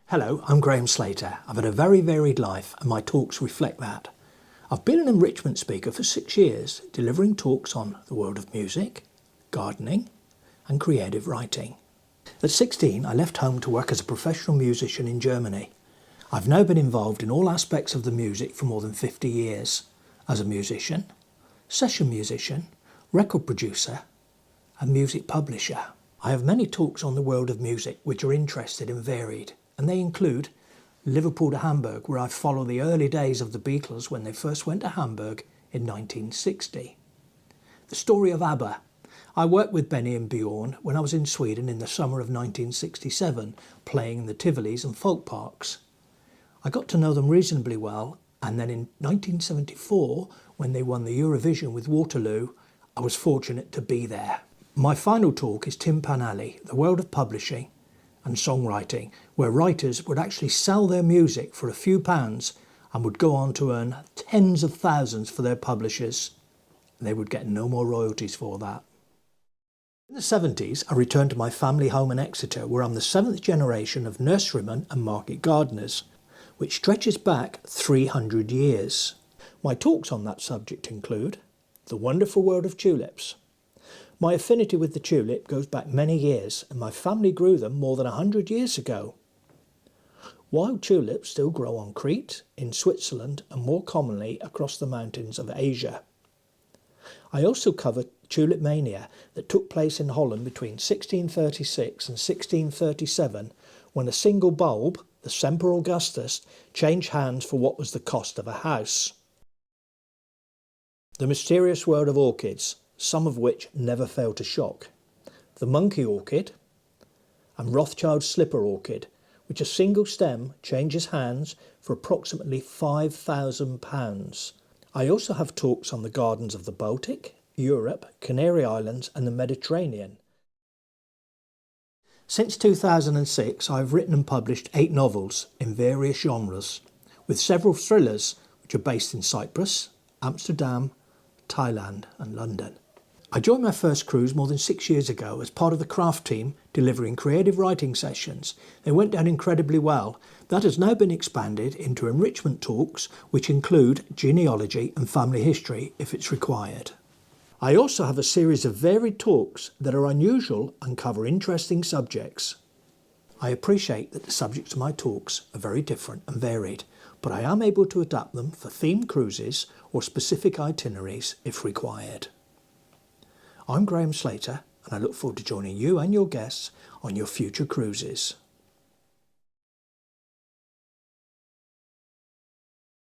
Hello, I'm Graham Sclater. I've had a very varied life and my talks reflect that. I've been an enrichment speaker for 6 years, delivering talks on the world of music, gardening and creative writing. At 16, I left home to work as a professional musician in Germany. I've now been involved in all aspects of the music for more than 50 years, as a musician, session musician, record producer and music publisher. I have many talks on the world of music which are interesting and varied, and they include Liverpool to Hamburg, where I follow the early days of the Beatles when they first went to Hamburg in 1960. The story of ABBA. I worked with Benny and Bjorn when I was in Sweden in the summer of 1967, playing in the Tivolis and folk parks. I got to know them reasonably well, and then in 1974, when they won the Eurovision with Waterloo, I was fortunate to be there. My final talk is Tin Pan Alley, the world of publishing and songwriting, where writers would actually sell their music for a few pounds and would go on to earn tens of thousands for their publishers. They would get no more royalties for that. In the 70s, I returned to my family home in Exeter, where I'm the 7th generation of nurserymen and market gardeners, which stretches back 300 years. My talks on that subject include the wonderful world of tulips. My affinity with the tulip goes back many years, and my family grew them more than 100 years ago. Wild tulips still grow on Crete, in Switzerland, and more commonly across the mountains of Asia. I also cover tulip mania that took place in Holland between 1636 and 1637, when a single bulb, the Semper Augustus, changed hands for what was the cost of a house. The mysterious world of orchids, some of which never fail to shock. The monkey orchid and Rothschild's slipper orchid, which a single stem changes hands for approximately £5,000. I also have talks on the gardens of the Baltic, Europe, Canary Islands and the Mediterranean. Since 2006, I've written and published 8 novels in various genres, with several thrillers which are based in Cyprus, Amsterdam, Thailand and London. I joined my first cruise more than 6 years ago as part of the craft team delivering creative writing sessions. They went down incredibly well. That has now been expanded into enrichment talks, which include genealogy and family history if it's required. I also have a series of varied talks that are unusual and cover interesting subjects. I appreciate that the subjects of my talks are very different and varied, but I am able to adapt them for themed cruises or specific itineraries if required. I'm Graham Sclater, and I look forward to joining you and your guests on your future cruises.